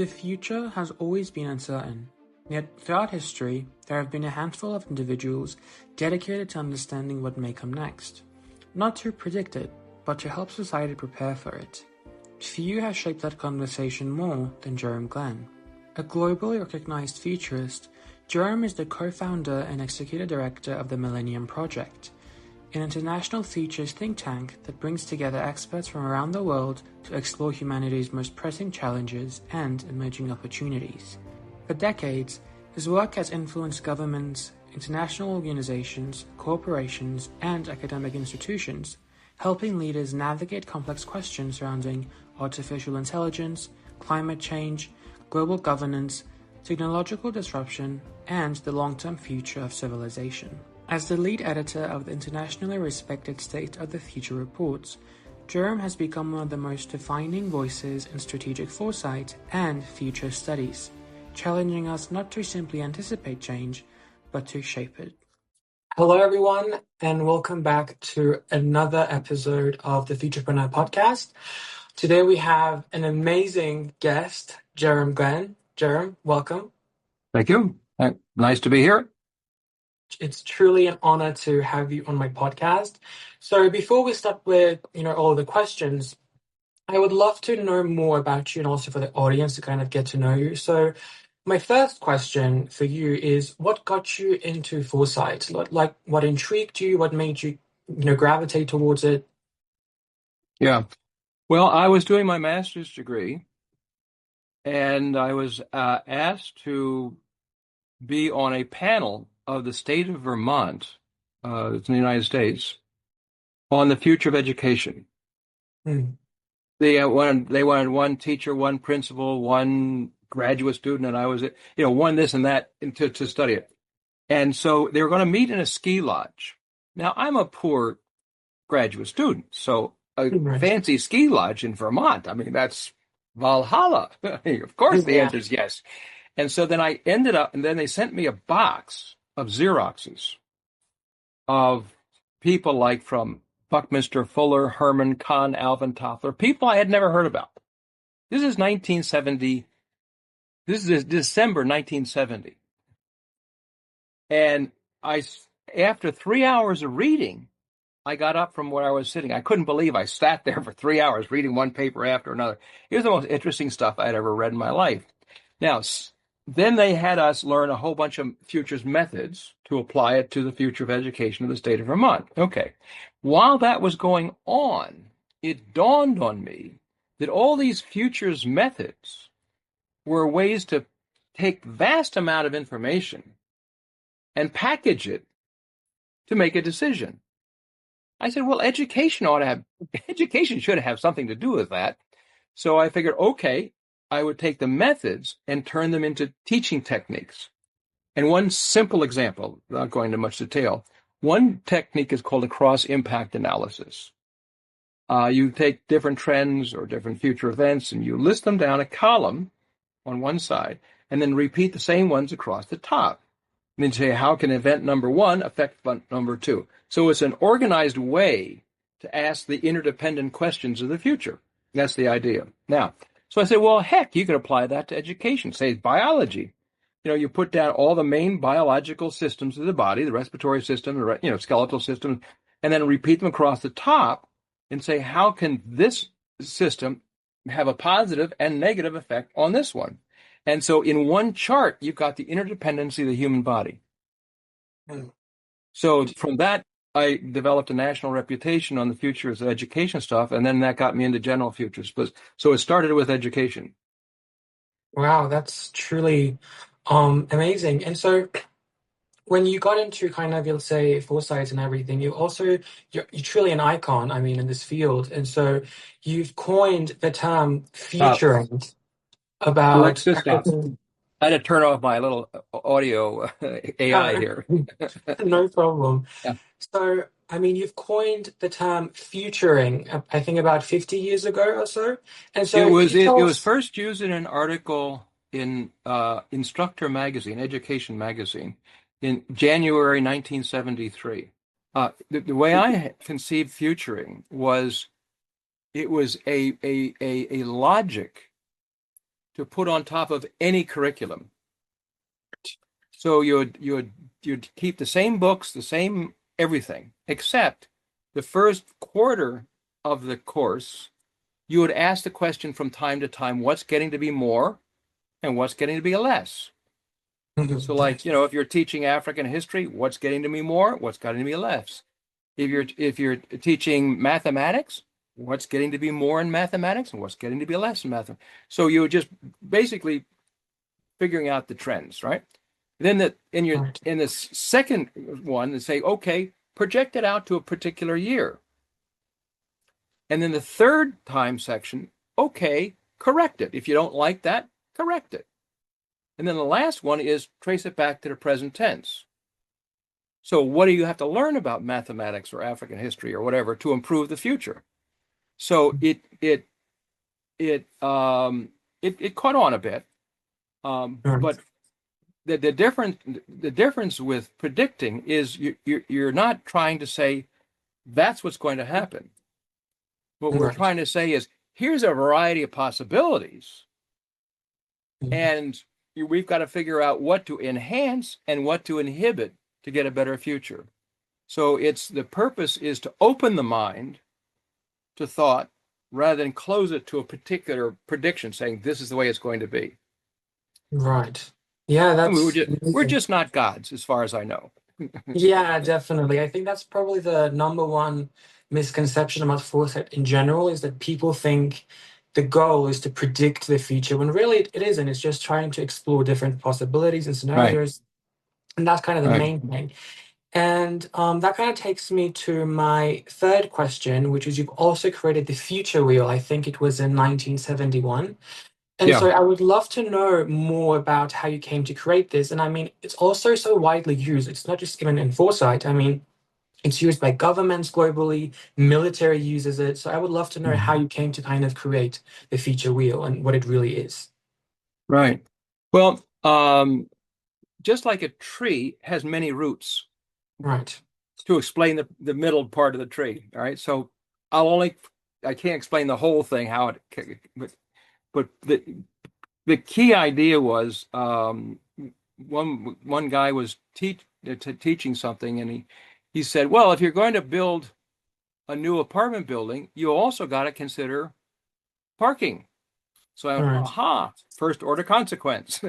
The future has always been uncertain, yet throughout history, there have been a handful of individuals dedicated to understanding what may come next. Not to predict it, but to help society prepare for it. Few have shaped that conversation more than Jerome Glenn. A globally recognized futurist, Jerome is the co-founder and executive director of the Millennium Project, an international futures think tank that brings together experts from around the world to explore humanity's most pressing challenges and emerging opportunities. For decades, his work has influenced governments, international organizations, corporations, and academic institutions, helping leaders navigate complex questions surrounding artificial intelligence, climate change, global governance, technological disruption, and the long-term future of civilization. As the lead editor of the internationally respected State of the Future reports, Jerome has become one of the most defining voices in strategic foresight and future studies, challenging us not to simply anticipate change, but to shape it. Hello, everyone, and welcome back to another episode of the Futurepreneur podcast. Today we have an amazing guest, Jerome Glenn. Jerome, welcome. Thank you. Nice to be here. It's truly an honor to have you on my podcast. So before we start with, all the questions, I would love to know more about you and also for the audience to kind of get to know you. So my first question for you is, what got you into foresight? Like what intrigued you? What made you, gravitate towards it? Yeah. Well, I was doing my master's degree, and I was asked to be on a panel of the state of Vermont, it's in the United States, on the future of education. They wanted one teacher, one principal, one graduate student, and I was, one this and that to study it. And so they were going to meet in a ski lodge. Now, I'm a poor graduate student, so a fancy ski lodge in Vermont, I mean, that's Valhalla. Of course, the answer is yes. And so then I ended up, and then they sent me a box of Xeroxes of people like from Buckminster Fuller, Herman Kahn, Alvin Toffler, people I had never heard about. This is 1970. This is December 1970. And after 3 hours of reading, I got up from where I was sitting. I couldn't believe I sat there for 3 hours reading one paper after another. It was the most interesting stuff I'd ever read in my life. Now, then they had us learn a whole bunch of futures methods to apply it to the future of education of the state of Vermont. Okay. While that was going on, it dawned on me that all these futures methods were ways to take vast amount of information and package it to make a decision. I said, well, education should have something to do with that. So I figured, okay, I would take the methods and turn them into teaching techniques. And one simple example, without going into much detail, one technique is called a cross-impact analysis. You take different trends or different future events and you list them down a column on one side and then repeat the same ones across the top. And then say, how can event number one affect event number two? So it's an organized way to ask the interdependent questions of the future. That's the idea. Now, so I said, well, heck, you could apply that to education, say biology. You put down all the main biological systems of the body, the respiratory system, the skeletal system, and then repeat them across the top and say, how can this system have a positive and negative effect on this one? And so in one chart, you've got the interdependency of the human body. So from that, I developed a national reputation on the futures of education stuff, and then that got me into general futures. So it started with education. Wow, that's truly amazing. And so when you got into kind of, let's say, foresight and everything, you're truly an icon, in this field. And so you've coined the term futuring about... Alexa, stop. I had to turn off my little audio AI here. No problem. Yeah. So, you've coined the term futuring, I think about 50 years ago or so. And so it was first used in an article in Instructor magazine, Education magazine, in January 1973. The way I conceived futuring was, it was a logic to put on top of any curriculum. So you'd keep the same books, the same everything, except the first quarter of the course, you would ask the question from time to time, what's getting to be more and what's getting to be less? So like, if you're teaching African history, what's getting to be more, what's getting to be less? If you're teaching mathematics, what's getting to be more in mathematics and what's getting to be less in mathematics? So you would just basically figuring out the trends, right? Then in the second one, they say, okay, project it out to a particular year. And then the third time section, okay, correct it. If you don't like that, correct it. And then the last one is trace it back to the present tense. So what do you have to learn about mathematics or African history or whatever to improve the future? So it caught on a bit, but the difference with predicting is you're not trying to say that's what's going to happen. What we're trying to say is here's a variety of possibilities, and we've got to figure out what to enhance and what to inhibit to get a better future. So the purpose is to open the mind to thought rather than close it to a particular prediction saying this is the way it's going to be. Right. Yeah, we're just not gods as far as I know. Yeah, definitely. I think that's probably the number one misconception about foresight in general is that people think the goal is to predict the future when really it isn't. It's just trying to explore different possibilities and Right. scenarios. And that's kind of the main thing. And that kind of takes me to my third question, which is you've also created the future wheel. I think it was in 1971. And so Yeah. I would love to know more about how you came to create this. And I mean, it's also so widely used. It's not just given in foresight. I mean, it's used by governments globally, military uses it. So I would love to know how you came to kind of create the feature wheel and what it really is. Right. Well, just like a tree has many roots, Right. to explain the middle part of the tree. All right. So I can't explain the whole thing, but the key idea was one guy was teaching something, and he said, well, if you're going to build a new apartment building, you also got to consider parking. So I went, aha, first order consequence.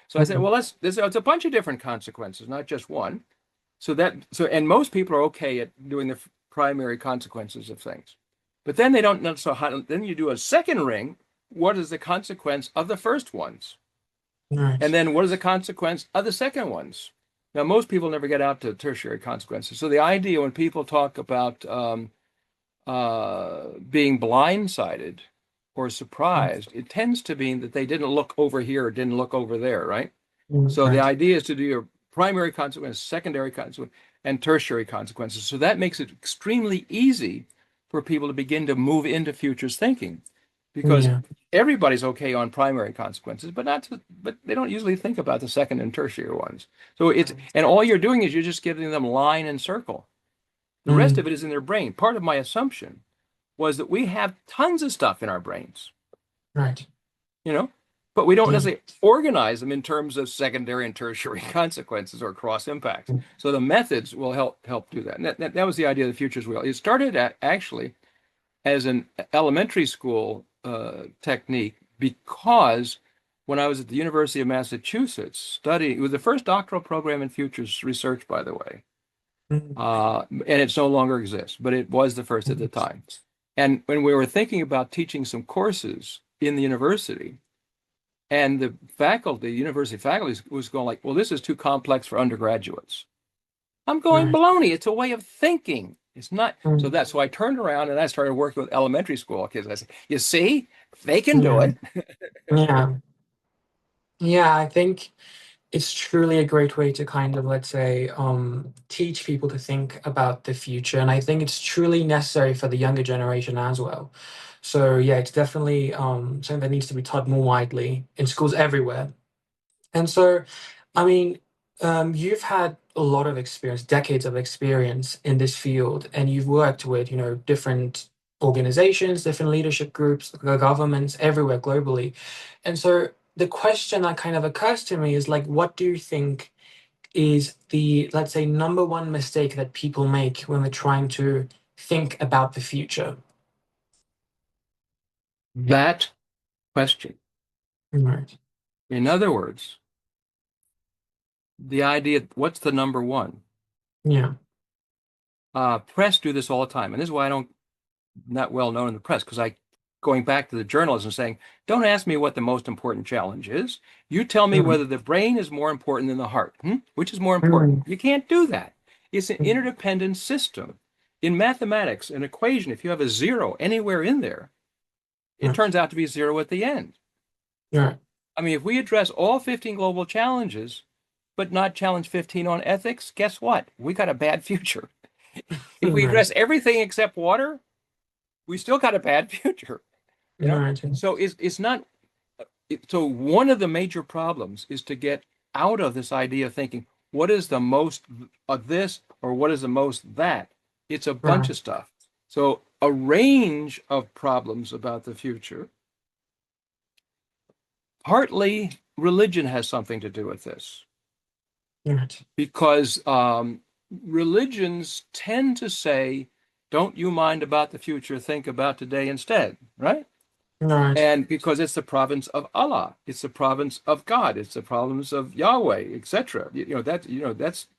So I said, well, it's a bunch of different consequences, not just one. And most people are okay at doing the primary consequences of things, but then they don't know. So then you do a second ring. What is the consequence of the first ones? Right. And then what is the consequence of the second ones? Now, most people never get out to tertiary consequences. So the idea when people talk about being blindsided or surprised, it tends to mean that they didn't look over here or didn't look over there, right? So the idea is to do your primary consequence, secondary consequence, and tertiary consequences. So that makes it extremely easy for people to begin to move into futures thinking, because everybody's okay on primary consequences, but they don't usually think about the second and tertiary ones. So and all you're doing is you're just giving them line and circle. The rest of it is in their brain. Part of my assumption was that we have tons of stuff in our brains. Right. But we don't necessarily organize them in terms of secondary and tertiary consequences or cross impacts. So the methods will help do that. And that was the idea of the futures wheel. It started actually as an elementary school technique, because when I was at the University of Massachusetts studying, it was the first doctoral program in futures research, by the way. And it no longer exists, but it was the first at the time. And when we were thinking about teaching some courses in the university, and the university faculty was going like, well, this is too complex for undergraduates. I'm going, baloney, it's a way of thinking. It's not. So I turned around and I started working with elementary school kids. I said, you see, they can do it. Yeah, I think it's truly a great way to kind of, let's say, teach people to think about the future. And I think it's truly necessary for the younger generation as well. So yeah, it's definitely something that needs to be taught more widely in schools everywhere. And so, I mean, you've had a lot of experience, decades of experience in this field, and you've worked with, different organizations, different leadership groups, governments everywhere globally. And so the question that kind of occurs to me is like, what do you think is the, let's say, number one mistake that people make when they're trying to think about the future? That question. Right. In other words, the idea, what's the number one? Yeah. Press do this all the time. And this is why I don't, not well known in the press, because going back to the journalism saying, don't ask me what the most important challenge is. You tell me Mm, whether the brain is more important than the heart. Which is more important? mm, You can't do that. It's an mm, interdependent system. In mathematics, an equation, if you have a zero anywhere in there, it right. turns out to be zero at the end. Right. I mean, if we address all 15 global challenges, but not challenge 15 on ethics, guess what? We got a bad future. If we Right. address everything except water, we still got a bad future. You know, Right. so it's not. So one of the major problems is to get out of this idea of thinking, what is the most of this or what is the most that? It's a bunch Right. of stuff. So a range of problems about the future. Partly religion has something to do with this Right. because religions tend to say, don't you mind about the future, think about today instead, right? Right. And because it's the province of Allah, it's the province of God, it's the province of Yahweh, etc.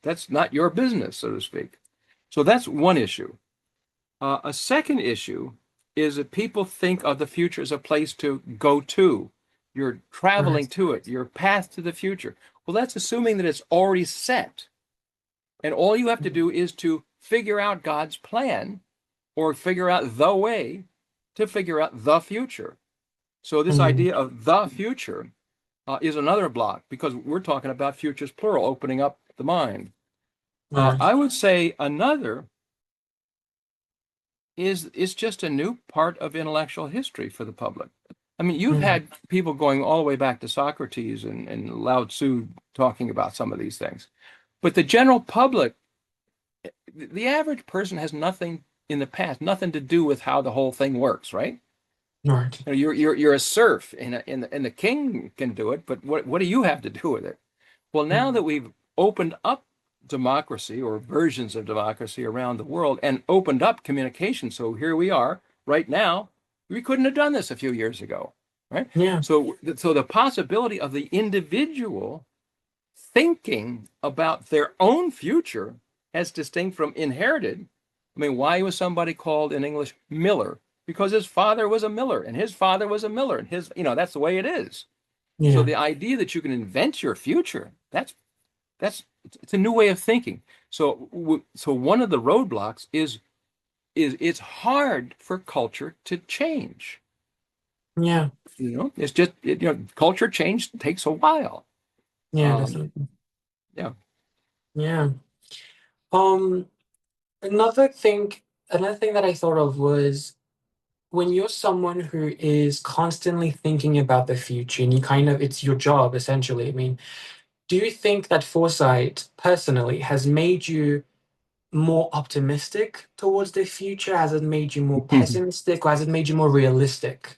That's not your business, so to speak. So that's one issue. A second issue is that people think of the future as a place to go to. You're traveling Right. to it, your path to the future. Well, that's assuming that it's already set. And all you have to do is to figure out God's plan or figure out the way to figure out the future. So this Mm, idea of the future is another block because we're talking about futures plural, opening up the mind. right. I would say another is just a new part of intellectual history for the public. I mean, you've Mm, had people going all the way back to Socrates and Lao Tzu talking about some of these things. But the general public, the average person has nothing in the past, nothing to do with how the whole thing works, right? right. You know, you're a serf, and the king can do it, but what do you have to do with it? Well, now that Mm, we've opened up democracy or versions of democracy around the world and opened up communication, so here we are right now. We couldn't have done this a few years ago, right? yeah. So the possibility of the individual thinking about their own future as distinct from inherited. I mean, why was somebody called in English Miller? Because his father was a miller and his father was a miller and that's the way it is. So Yeah. the idea that you can invent your future, that's it's a new way of thinking. So one of the roadblocks is it's hard for culture to change. Yeah. It's just culture change takes a while. Yeah. Um, Definitely. yeah. Yeah. Um. Another thing. Another thing that I thought of was when you're someone who is constantly thinking about the future and you kind of, it's your job essentially. I mean, do you think that foresight personally has made you more optimistic towards the future? Has it made you more pessimistic or has it made you more realistic?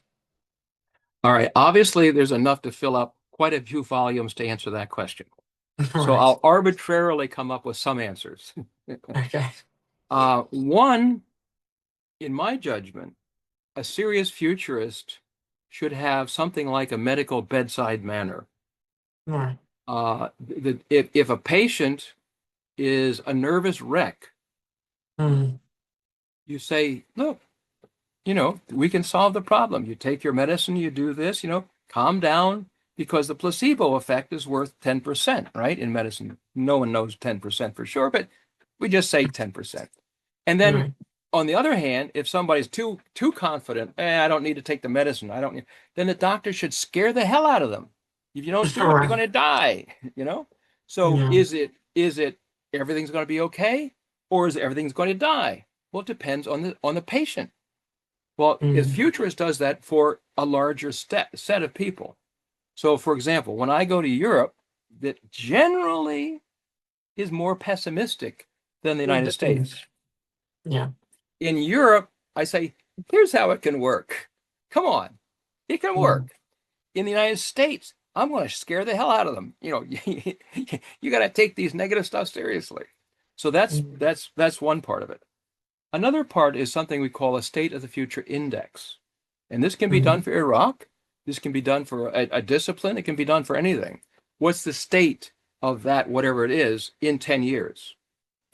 All right. Obviously, there's enough to fill up quite a few volumes to answer that question. So Right. I'll arbitrarily come up with some answers. Okay. One, in my judgment, a serious futurist should have something like a medical bedside manner. Right. If a patient is a nervous wreck, Mm, you say, look, we can solve the problem. You take your medicine, you do this, calm down, because the placebo effect is worth 10%, right? In medicine, no one knows 10% for sure, but we just say 10%. And then right. on the other hand, if somebody's too confident, I don't need to take the medicine, I don't need, then the doctor should scare the hell out of them. If you don't do it, you're going Right. to die, you know? So Yeah. is it everything's going to be okay, or is everything's going to die? Well, it depends on the patient. Well, a Mm, futurist does that for a larger set of people. So, for example, when I go to Europe, that generally is more pessimistic than the United mm, States. yeah. In Europe, I say, Here's how it can work. Come on, it can Mm, work. In the United States, I'm going to scare the hell out of them. You got to take these negative stuff seriously. So that's mm, that's that's one part of it. Another part is something we call a state of the future index. And this can be done mm, for Iraq. This can be done for a discipline. It can be done for anything. What's the state of that, whatever it is, in 10 years?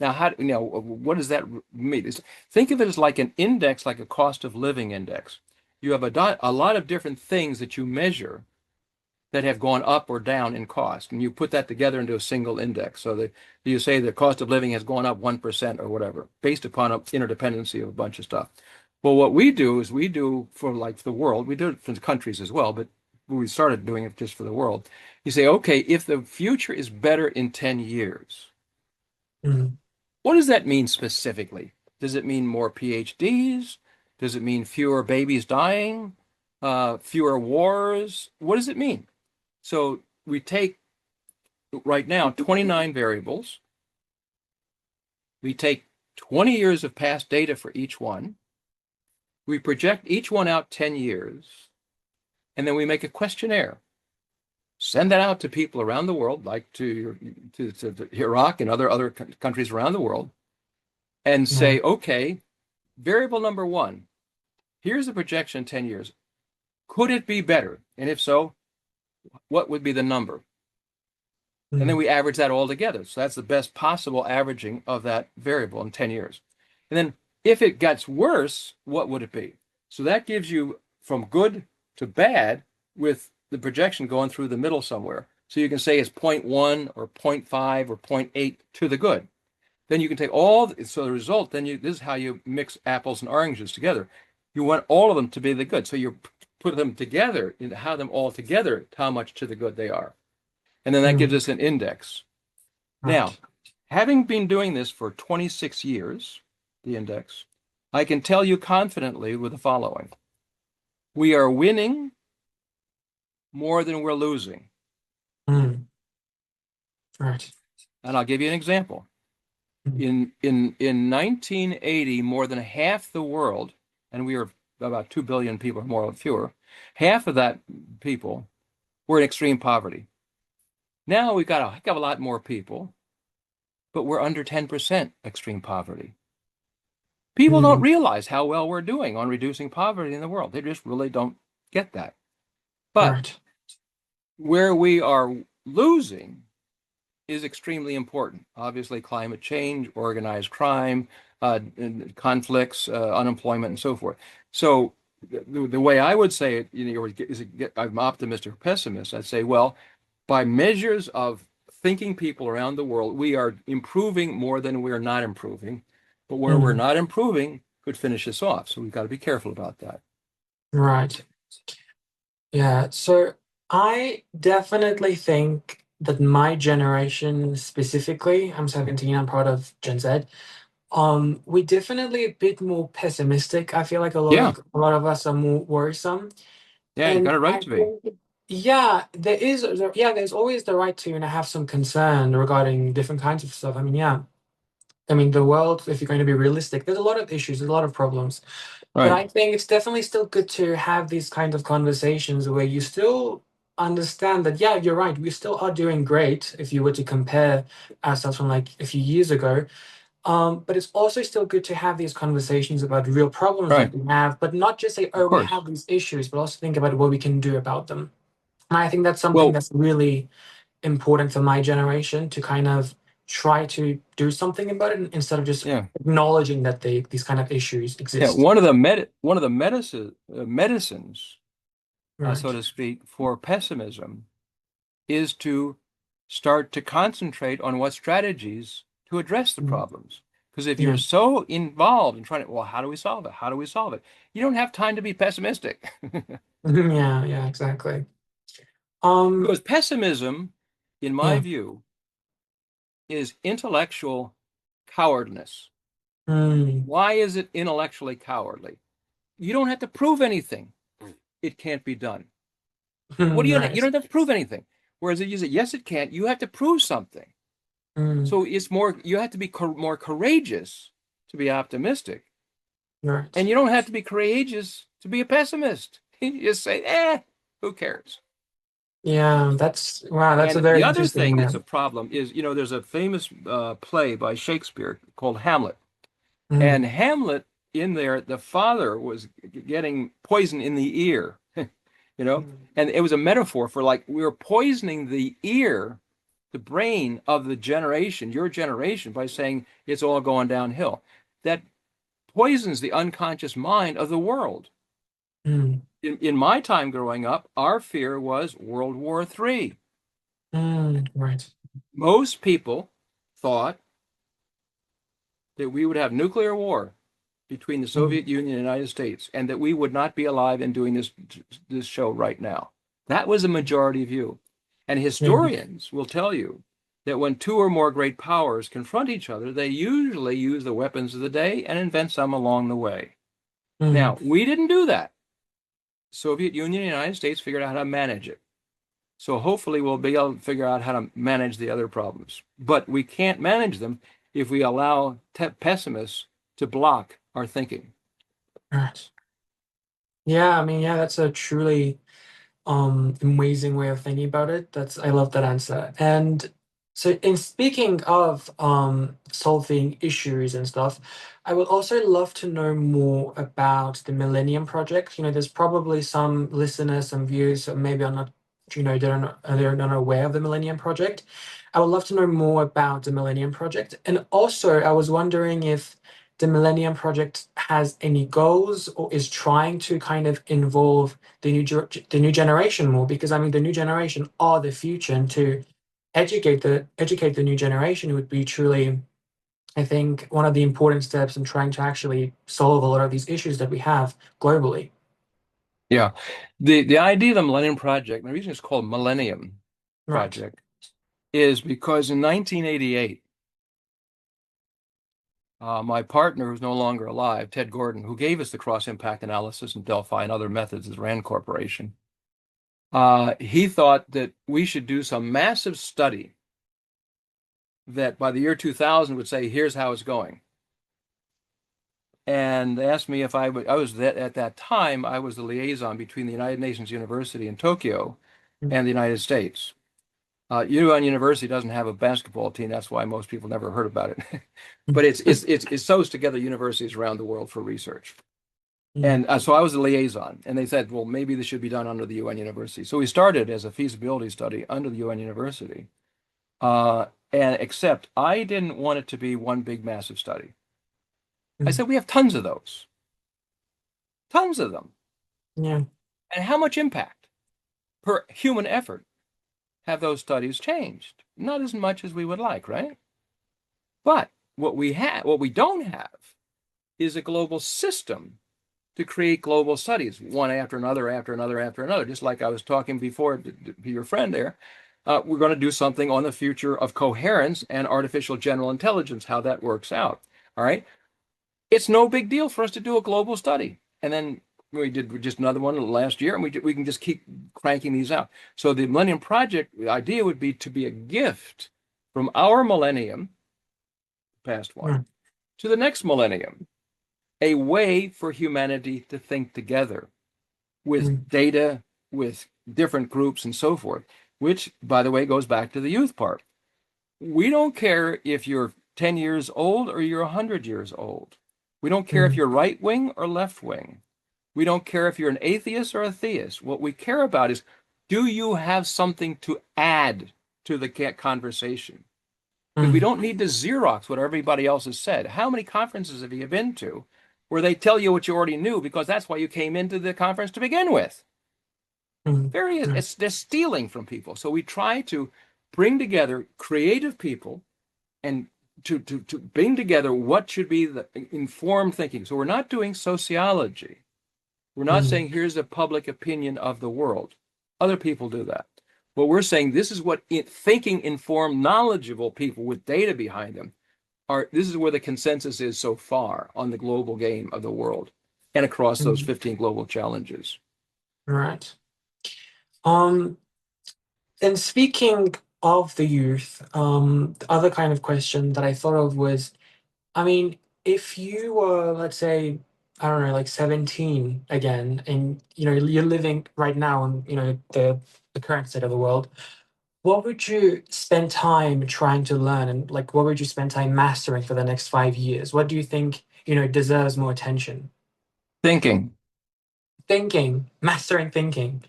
Now, what does that mean? Think of it as like an index, like a cost of living index. You have a lot of different things that you measure that have gone up or down in cost, and you put that together into a single index. So that you say the cost of living has gone up 1% or whatever, based upon an interdependency of a bunch of stuff. Well, what we do is we do for like the world, we do it for the countries as well, but we started doing it just for the world. You say, okay, if the future is better in 10 years, mm, what does that mean specifically? Does it mean more PhDs? Does it mean fewer babies dying? Fewer wars? What does it mean? So we take right now 29 variables. We take 20 years of past data for each one. We project each one out 10 years. And then we make a questionnaire. Send that out to people around the world, like to Iraq and other countries around the world, and yeah, say, okay, variable number one, here's the projection 10 years. Could it be better? And if so, what would be the number? And then mm, we average that all together. So that's the best possible averaging of that variable in 10 years. And then if it gets worse, what would it be? So that gives you from good to bad with the projection going through the middle somewhere. So you can say it's 0.1 or 0.5 or 0.8 to the good. Then you can take so the result, this is how you mix apples and oranges together. You want all of them to be the good. So you put them together and how them all together, how much to the good they are. And then that gives mm, us an index. Now, right. having been doing this for 26 years, the index, I can tell you confidently with the following. We are winning more than we're losing. Mm, right. And I'll give you an example. Mm, In 1980, more than half the world, and we were about 2 billion people, more or fewer, half of that people were in extreme poverty. Now we've got a heck of a lot more people, but we're under 10% extreme poverty. People don't mm, realize how well we're doing on reducing poverty in the world. They just really don't get that. But right. where we are losing is extremely important. Obviously, climate change, organized crime, conflicts, unemployment, and so forth. So the way I would say it, I'm optimist or pessimist. I'd say, well, by measures of thinking people around the world, we are improving more than we're not improving. But where we're Mm, not improving could finish us off. So we've got to be careful about that. right. Yeah. So I definitely think that my generation specifically, I'm 17, I'm part of Gen Z. We're definitely a bit more pessimistic. I feel like Yeah, a lot of us are more worrisome. yeah, you got And a right I to be. think, yeah, there's always the right to, have some concern regarding different kinds of stuff. I mean, yeah. I mean, the world, if you're going to be realistic, there's a lot of issues, there's a lot of problems. But Right, I think it's definitely still good to have these kind of conversations where you still understand that, yeah, you're right, we still are doing great if you were to compare ourselves from like a few years ago. But it's also still good to have these conversations about real problems that right, we have, but not just say, of oh, we course. have these issues, but also think about what we can do about them. And I think that's something Well, that's really important for my generation to kind of try to do something about it instead of just yeah. acknowledging that these kind of issues Yeah, exist. one of the medicines, so Right. to speak, for pessimism is to start to concentrate on what strategies to address the Mm. problems. Because if you're Yeah. so involved in trying to, well, how do we solve it? How do we solve it? You don't have time to be pessimistic. Yeah, yeah, exactly. Um, Because pessimism, in my yeah. view, is intellectual cowardness. Mm. Why is it intellectually cowardly? You don't have to prove anything. It can't be done. What do you? You Right. don't have to prove anything. Whereas if you say yes, it can't, you have to prove something. Mm. So it's more. You have to be more courageous to be optimistic. Right. And you don't have to be courageous to be a pessimist. You just say, who cares? Yeah, that's wow, that's a And very the other interesting thing that's a problem is, there's a famous play by Shakespeare called Hamlet. And mm, Hamlet, in there, the father was getting poison in the ear, you know, mm, and it was a metaphor for like we were poisoning the ear, the brain of the generation, your generation, by saying it's all going downhill. That poisons the unconscious mind of the world. mm, In my time growing up, our fear was World War III. right. Most people thought that we would have nuclear war between the Mm, Soviet Union and the United States, and that we would not be alive and doing this show right now. That was a majority view. And yeah. historians will tell you that when two or more great powers confront each other, they usually use the weapons of the day and invent some along the way. Mm, Now, we didn't do that. Soviet Union and the United States figured out how to manage it. So hopefully we'll be able to figure out how to manage the other problems. But we can't manage them if we allow pessimists to block our thinking. right. Yeah, I mean, yeah, that's a truly amazing way of thinking about it. That's I love that answer. And so in speaking of solving issues and stuff, I would also love to know more about the Millennium Project. There's probably some listeners, some viewers that maybe are not, they're not aware of the Millennium Project. I would love to know more about the Millennium Project. And also I was wondering if the Millennium Project has any goals or is trying to kind of involve the new generation more, because I mean the new generation are the future, and to educate the new generation would be truly, I think, one of the important steps in trying to actually solve a lot of these issues that we have globally. Yeah. The idea of the Millennium Project, and the reason it's called Millennium Right. Project, is because in 1988, my partner, who's no longer alive, Ted Gordon, who gave us the cross impact analysis in Delphi and other methods as Rand Corporation, he thought that we should do some massive study that by the year 2000 would say, here's how it's going. And they asked me if I was that at that time, I was the liaison between the United Nations University in Tokyo Mm. and the United States. UN University doesn't have a basketball team. That's why most people never heard about it. But it sews together universities around the world for research. Mm, And so I was the liaison, and they said, well, maybe this should be done under the UN University. So we started as a feasibility study under the UN University. And except I didn't want it to be one big massive study. I mm, said, we have tons of those, tons of them. yeah. And how much impact per human effort have those studies changed? Not as much as we would like, right? But what we don't have is a global system to create global studies, one after another, after another, after another. Just like I was talking before to your friend there, we're going to do something on the future of coherence and artificial general intelligence, how that works out. All right. It's no big deal for us to do a global study. And then we did just another one last year, and we can just keep cranking these out. So the Millennium Project, the idea would be to be a gift from our millennium, past one, Right. to the next millennium, a way for humanity to think together with Mm, data, with different groups, and so forth, which, by the way, goes back to the youth part. We don't care if you're 10 years old or you're 100 years old. We don't care if mm, you're right wing or left wing. We don't care if you're an atheist or a theist. What we care about is, do you have something to add to the conversation? Because we mm, don't need to Xerox what everybody else has said. How many conferences have you been to where they tell you what you already knew because that's why you came into the conference to begin with? mm, right. They're stealing from people. So we try to bring together creative people and to bring together what should be the informed thinking. So we're not doing sociology. We're not Mm, saying here's the public opinion of the world. Other people do that. But we're saying this is what thinking informed, knowledgeable people with data behind them are. This is where the consensus is so far on the global game of the world and across those mm, 15 global challenges. right. Um, and speaking of the youth, the other kind of question that I thought of was, I mean, if you were, let's say, I don't know, like 17 again, and you're living right now in the current state of the world, what would you spend time trying to learn, and like what would you spend time mastering for the next 5 years? What do you think deserves more attention? Thinking. Thinking, mastering thinking.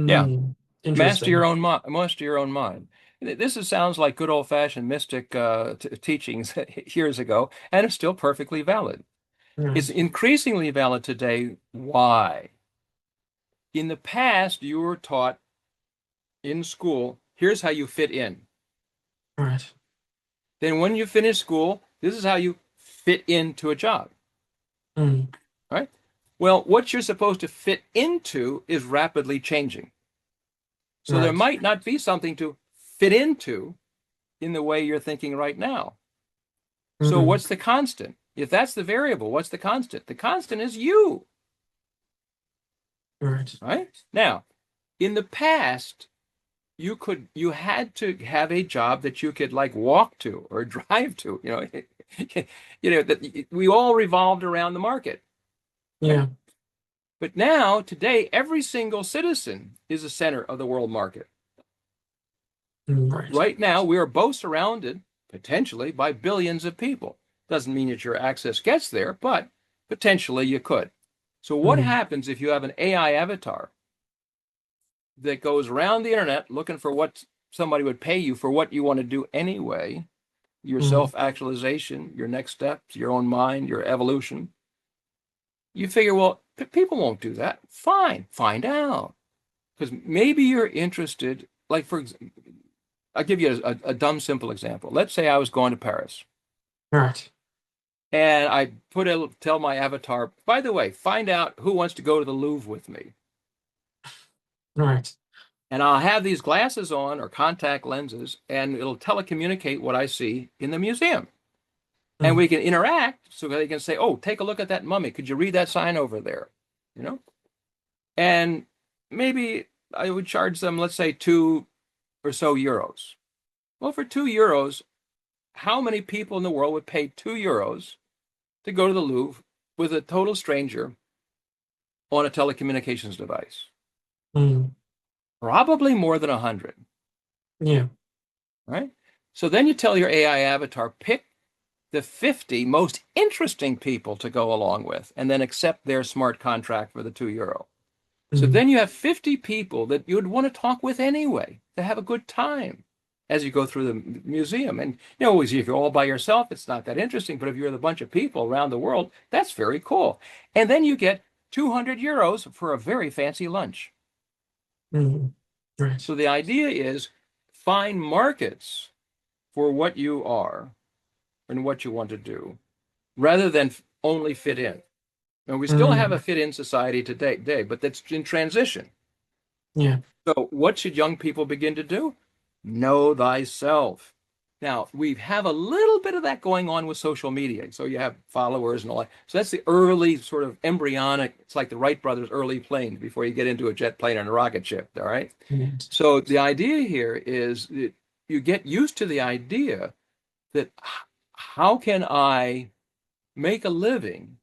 Yeah. Mm, Master your interesting. own mind. Master your own mind. Sounds like good old-fashioned mystic teachings years ago, and it's still perfectly valid. It's Right, increasingly valid today. Why? In the past, you were taught in school, here's how you fit in. right. Then when you finish school, this is how you fit into a job, Mm, right? Well, what you're supposed to fit into is rapidly changing. So there right. might not be something to fit into in the way you're thinking right now. So Mm, what's the constant? If that's the variable, what's the constant? The constant is you, right. right? Now, in the past, you had to have a job that you could like walk to or drive to, that we all revolved around the market, right? Yeah. But now, today, every single citizen is the center of the world market. Right. Right now, we are both surrounded potentially by billions of people. Doesn't mean that your access gets there, but potentially you could. So, what Mm, happens if you have an AI avatar that goes around the internet looking for what somebody would pay you for what you want to do anyway? Your mm, self actualization, your next steps, your own mind, your evolution. You figure, well, people won't do that. Fine, find out. Because maybe you're interested, like, I'll give you a dumb, simple example. Let's say I was going to Paris right. and I tell my avatar, by the way, find out who wants to go to the Louvre with me. Right. And I'll have these glasses on or contact lenses, and it'll telecommunicate what I see in the museum. And Mm, we can interact so they can say, oh, take a look at that mummy. Could you read that sign over there? You know? And maybe I would charge them, let's say, €2 or so. Well, for €2, how many people in the world would pay €2 to go to the Louvre with a total stranger on a telecommunications device? mm, Probably more than 100, yeah. right? So then you tell your AI avatar, pick the 50 most interesting people to go along with, and then accept their smart contract for the €2. So Mm, then you have 50 people that you'd want to talk with anyway to have a good time as you go through the museum. And if you're all by yourself, it's not that interesting. But if you're with a bunch of people around the world, that's very cool. And then you get €200 for a very fancy lunch. mm, right. So the idea is find markets for what you are and what you want to do rather than only fit in. And we still have a Mm, fit in society today, but that's in transition. yeah. So, what should young people begin to do? Know thyself. Now, we have a little bit of that going on with social media. So, you have followers and all that. So, that's the early sort of embryonic, it's like the Wright brothers' early plane before you get into a jet plane and a rocket ship. All right. Right. So, the idea here is that you get used to the idea that how can I make a living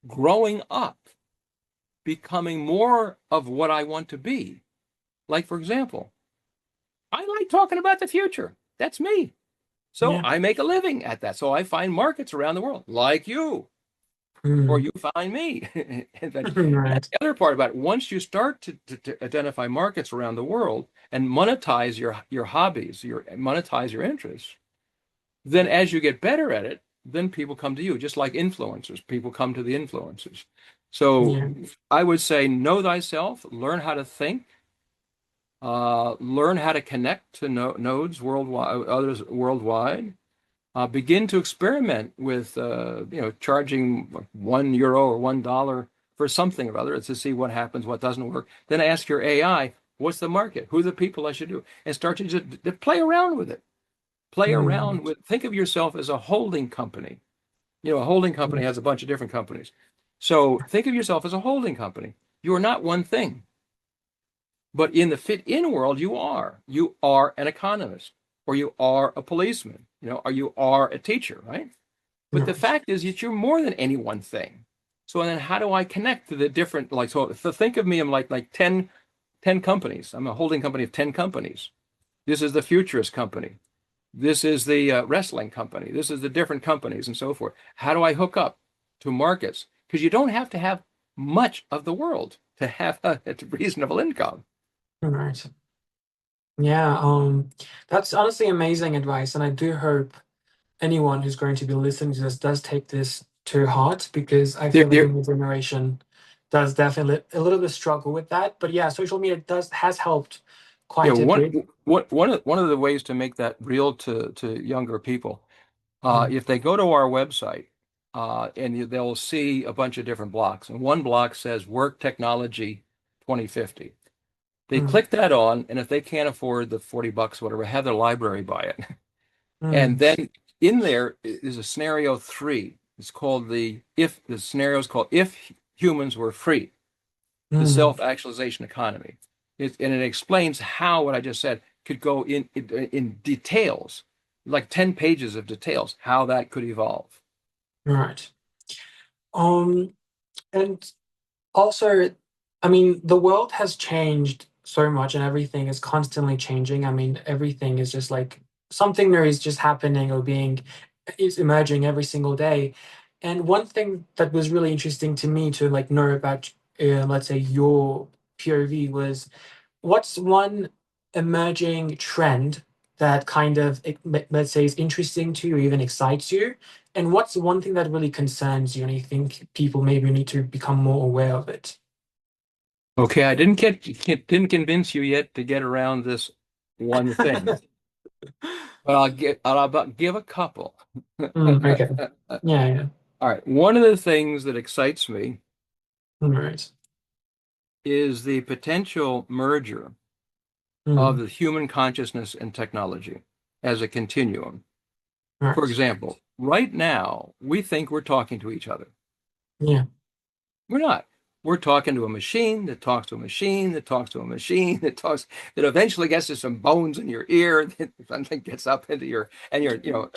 growing up, becoming more of what I want to be? Like, for example, I like talking about the future. That's me. So Yeah. I make a living at that. So I find markets around the world, like you, or Mm, you find me. And that's right. the other part about it. Once you start to identify markets around the world and monetize your hobbies, monetize your interests, then as you get better at it, then people come to you, just like influencers. People come to the influencers. So Yeah. I would say know thyself, learn how to think, learn how to connect to nodes worldwide, others worldwide. Begin to experiment with, charging €1 or $1 for something or other to see what happens, what doesn't work. Then ask your AI, what's the market? Who are the people I should do? And start to just play around with it. Play Mm, around with, think of yourself as a holding company. A holding company yeah. has a bunch of different companies. So think of yourself as a holding company. You are not one thing. But in the fit in world, you are. You are an economist, or you are a policeman, or you are a teacher, right? But the Right. fact is that you're more than any one thing. So then how do I connect to the different, like, so think of me, I'm like 10 companies. I'm a holding company of 10 companies. This is the futurist company. This is the wrestling company. This is the different companies and so forth. How do I hook up to markets? Because you don't have to have much of the world to have a reasonable income. Right. Yeah, that's honestly amazing advice, and I do hope anyone who's going to be listening to this does take this to heart, because I There, feel like the there, new generation does definitely a little bit struggle with that. But yeah, social media does has helped yeah, quite a bit. one of the ways to make that real to younger people, Mm, if they go to our website, they'll see a bunch of different blocks, and one block says Work Technology 2050. They mm, click that on, and if they can't afford the $40, whatever, have their library buy it. And mm, then in there is a scenario three. It's called the scenario is called If Humans Were Free, the mm. self-actualization economy. And it explains how what I just said could go in details, like 10 pages of details, how that could evolve. Right. Um, and also, I mean, the world has changed so much and everything is constantly changing. I mean, everything is just like something new is just happening or being is emerging every single day. And one thing that was really interesting to me to like know about, let's say your POV was what's one emerging trend that kind of, let's say, is interesting to you or even excites you? And what's one thing that really concerns you and you think people maybe need to become more aware of it? Okay, didn't convince you yet to get around this one thing, but I'll about give a couple. Okay. Yeah, yeah. All right, one of the things that excites me Right. is the potential merger of Mm, the human consciousness and technology as a continuum. For right. example, right now, we think we're talking to each other. Yeah. We're not. We're talking to a machine that talks to a machine that talks to a machine that eventually gets to some bones in your ear, that something gets up into your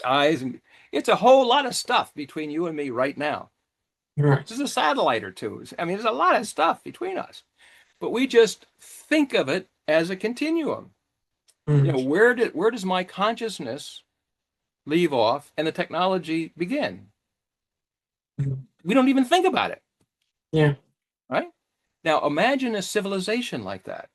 eyes. And it's a whole lot of stuff between you and me right now. Right. There's a satellite or two. I mean, there's a lot of stuff between us, but we just think of it as a continuum. Mm, Where does my consciousness leave off and the technology begin? mm. We don't even think about it, Yeah. right? Now imagine a civilization like that,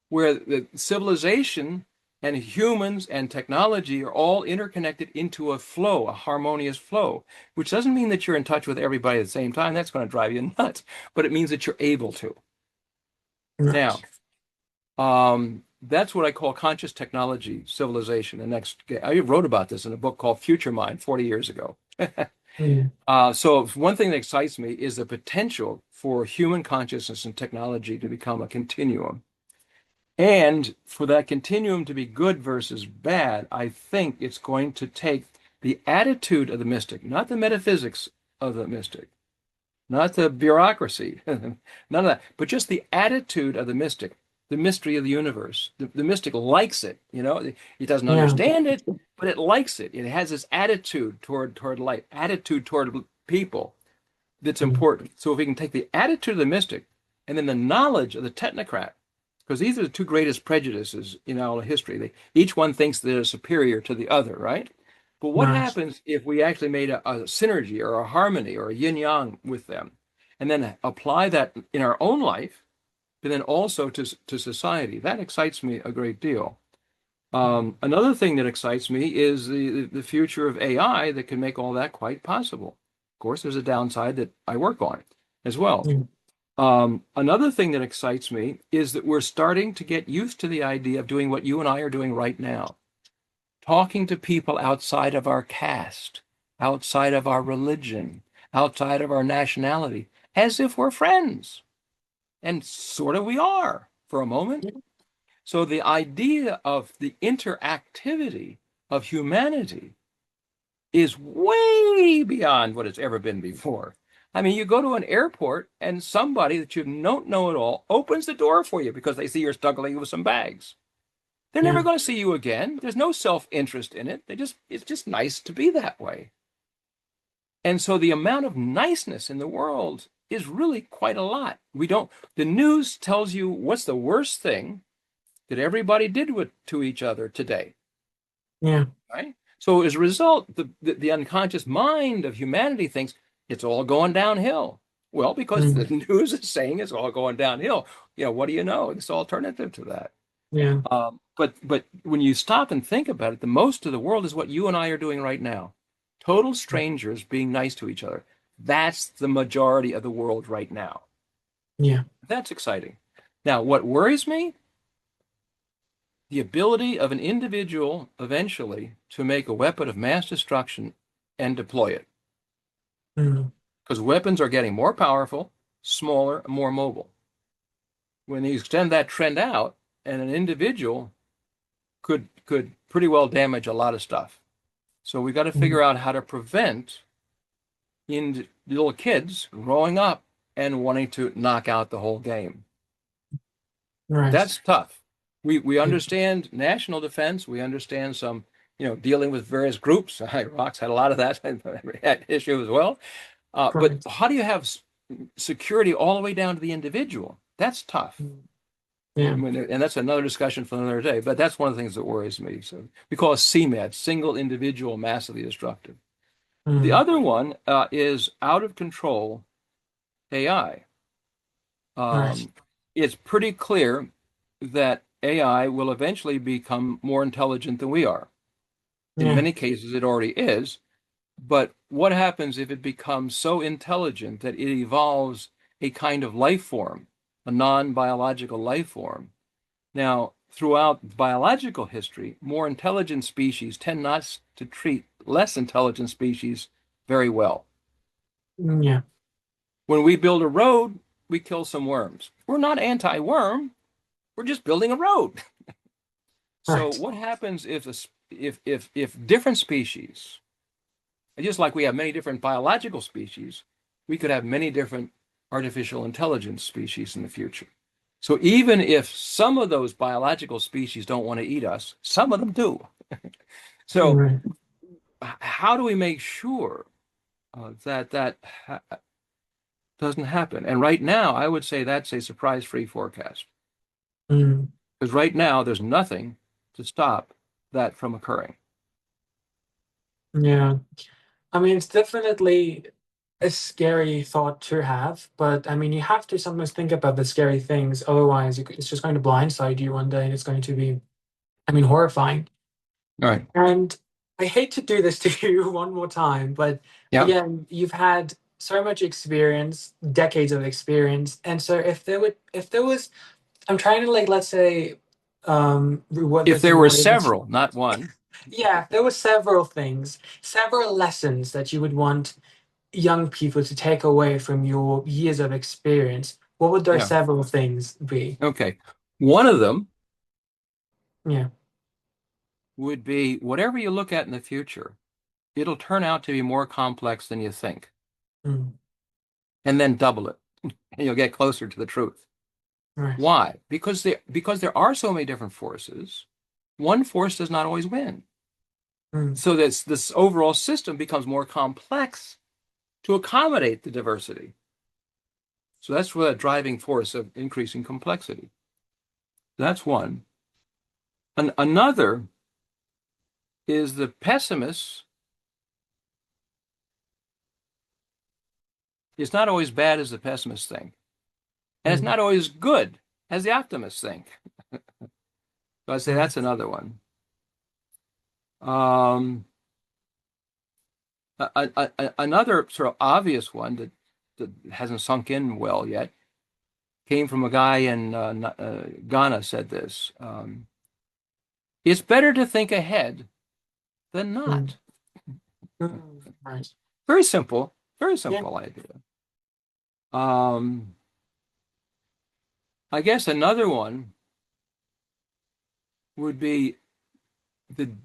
where the civilization and humans and technology are all interconnected into a flow, a harmonious flow, which doesn't mean that you're in touch with everybody at the same time. That's going to drive you nuts, but it means that you're able to. Now, Right. that's what I call conscious technology civilization. I wrote about this in a book called Future Mind 40 years ago. Mm, So one thing that excites me is the potential for human consciousness and technology to become a continuum. And for that continuum to be good versus bad, I think it's going to take the attitude of the mystic, not the metaphysics of the mystic, not the bureaucracy, none of that, but just the attitude of the mystic, the mystery of the universe. The mystic likes it, it doesn't yeah. understand it, but it likes it. It has this attitude toward light, attitude toward people that's Mm, important. So if we can take the attitude of the mystic and then the knowledge of the technocrat, because these are the two greatest prejudices in all of history. Each one thinks they're superior to the other, right? But what right. happens if we actually made a synergy or a harmony or a yin yang with them, and then apply that in our own life, but then also to society? That excites me a great deal. Another thing that excites me is the future of AI that can make all that quite possible. Of course, there's a downside that I work on as well. Mm, Another thing that excites me is that we're starting to get used to the idea of doing what you and I are doing right now, talking to people outside of our caste, outside of our religion, outside of our nationality, as if we're friends. And sort of we are for a moment. yeah. So the idea of the interactivity of humanity is way beyond what it's ever been before. I mean, you go to an airport and somebody that you don't know at all opens the door for you because they see you're struggling with some bags. They're never Yeah. going to see you again. There's no self-interest in it. It's just nice to be that way. And so the amount of niceness in the world is really quite a lot. The news tells you what's the worst thing that everybody did to each other today, Yeah. right? So as a result, the unconscious mind of humanity thinks it's all going downhill. Well, because the Mm. news is saying it's all going downhill. What do you know? It's alternative to that. Yeah. But when you stop and think about it, the most of the world is what you and I are doing right now. Total strangers being nice to each other. That's the majority of the world right now. Yeah. That's exciting. Now, what worries me, the ability of an individual eventually to make a weapon of mass destruction and deploy it. Mm. Because weapons are getting more powerful, smaller, more mobile. When you extend that trend out, and an individual could pretty well damage a lot of stuff. So we got to Mm. figure out how to prevent in little kids growing up and wanting to knock out the whole game. Right. That's tough. We Yeah. understand national defense. We understand some, dealing with various groups. Iraq's had a lot of that issue as well. But Correct. how do you have security all the way down to the individual? That's tough. Mm. Yeah. And that's another discussion for another day. But that's one of the things that worries me. So we call it CMAD, single individual massively destructive. The Mm. other one is out of control AI. Right. Um, it's pretty clear that AI will eventually become more intelligent than we are. In Yeah. many cases, it already is. But what happens if it becomes so intelligent that it evolves a kind of life form, a non-biological life form? Now, throughout biological history, more intelligent species tend not to treat less intelligent species very well. Mm. Yeah. When we build a road, we kill some worms. We're not anti-worm. We're just building a road. So Right. what happens if different species, just like we have many different biological species, we could have many different artificial intelligence species in the future. So even if some of those biological species don't want to eat us, some of them do. So Right. how do we make sure that doesn't happen? And right now, I would say that's a surprise-free forecast. Mm. Because right now, there's nothing to stop that from occurring. Yeah. I mean, it's definitely a scary thought to have, but I mean, you have to sometimes think about the scary things. Otherwise, it's just going to blindside you one day, and it's going to be, I mean, horrifying. All right. And I hate to do this to you one more time, but Yeah. again, you've had so much experience, decades of experience, and so if there was, I'm trying to like, let's say, what If was the there were word? several, not one. Yeah, if there were several things, several lessons that you would want young people to take away from your years of experience, what would those Yeah. several things be? Okay. One of them Yeah. would be whatever you look at in the future, it'll turn out to be more complex than you think, Mm. and then double it, and you'll get closer to the truth. Right. Why? Because there are so many different forces, one force does not always win. Mm. So this overall system becomes more complex to accommodate the diversity. So that's the driving force of increasing complexity. That's one. Another is the pessimist is not always bad as the pessimists think, and it's Mm. not always good as the optimists think. So I'd say Right. that's another one. Um, Another sort of obvious one that hasn't sunk in well yet came from a guy in Ghana said this. It's better to think ahead than Mm. not. Mm. Right. Very Yeah. simple idea. Um, I guess another one would be the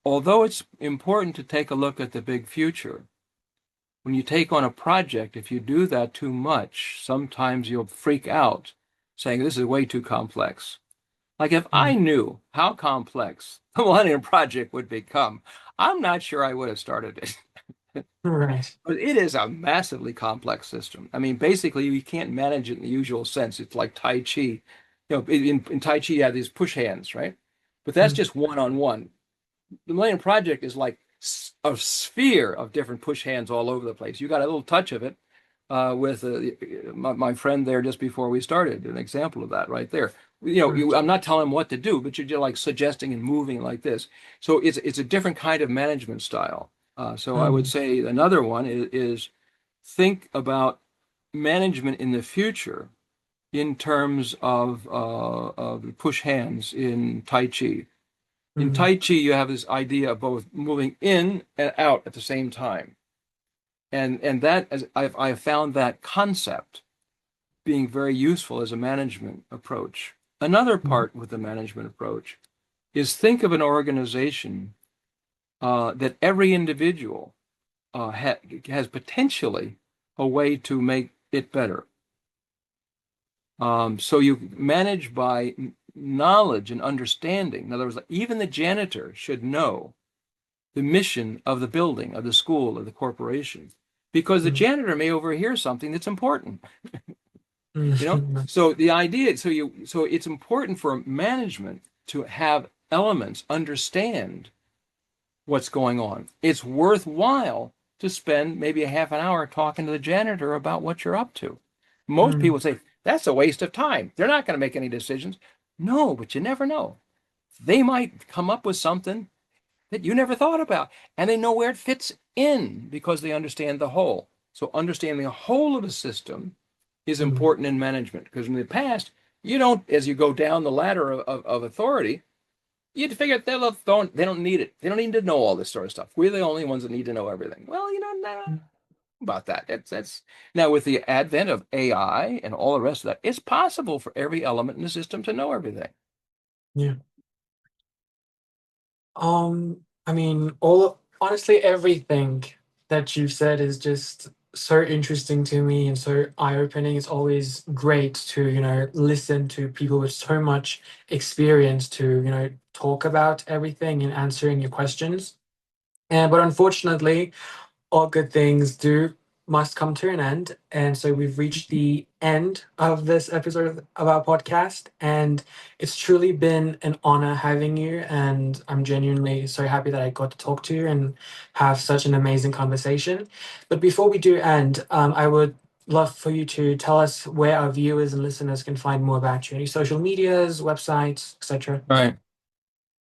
although it's important to take a look at the big future, when you take on a project, if you do that too much, sometimes you'll freak out saying this is way too complex. Like if I Mm. knew how complex the Millennium Project would become, I'm not sure I would have started it. Right. But it is a massively complex system. I mean, basically, you can't manage it in the usual sense. It's like Tai Chi. In Tai Chi, you have these push hands, right? But that's Mm. just one-on-one. The Millennium Project is like a sphere of different push hands all over the place. You got a little touch of it with my friend there just before we started, an example of that right there. Right. I'm not telling him what to do, but you're just like suggesting and moving like this. So it's a different kind of management style. So I would Mm. say another one is think about management in the future in terms of push hands in Tai Chi. In Mm. Tai Chi, you have this idea of both moving in and out at the same time. And that as I've found that concept being very useful as a management approach. Another Mm. part with the management approach is think of an organization that every individual has potentially a way to make it better. So you manage by knowledge and understanding. In other words, even the janitor should know the mission of the building, of the school, of the corporation, because the Mm. janitor may overhear something that's important. Mm. So the idea, so it's important for management to have elements understand what's going on. It's worthwhile to spend maybe a half an hour talking to the janitor about what you're up to. Most Mm. people say that's a waste of time. They're not going to make any decisions. No, but you never know. They might come up with something that you never thought about, and they know where it fits in because they understand the whole. So understanding the whole of a system is Mm. important in management because in the past, you don't, as you go down the ladder of authority, you'd figure they don't need it. They don't need to know all this sort of stuff. We're the only ones that need to know everything. Well, nah, about that. That's now with the advent of AI and all the rest of that, it's possible for every element in the system to know everything. Yeah. I mean, all honestly, everything that you said is just so interesting to me and so eye-opening. It's always great to, listen to people with so much experience to, talk about everything and answering your questions. And but unfortunately, all good things do must come to an end. And so we've reached the end of this episode of our podcast. And it's truly been an honor having you. And I'm genuinely so happy that I got to talk to you and have such an amazing conversation. But before we do end, I would love for you to tell us where our viewers and listeners can find more about you. Any social medias, websites, etc. All right.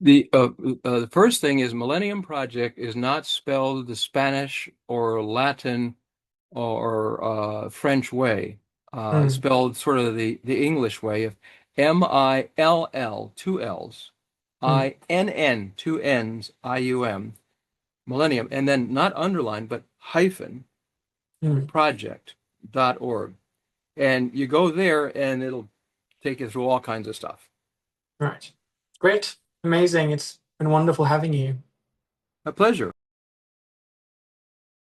The first thing is Millennium Project is not spelled the Spanish or Latin or French way. It's Mm, spelled sort of the English way of Mill, two L's, mm, INN, two N's, IUM, Millennium, and then not underlined, but hyphen mm. project.org. And you go there and it'll take you through all kinds of stuff. Right. Great. Amazing. It's been wonderful having you. A pleasure.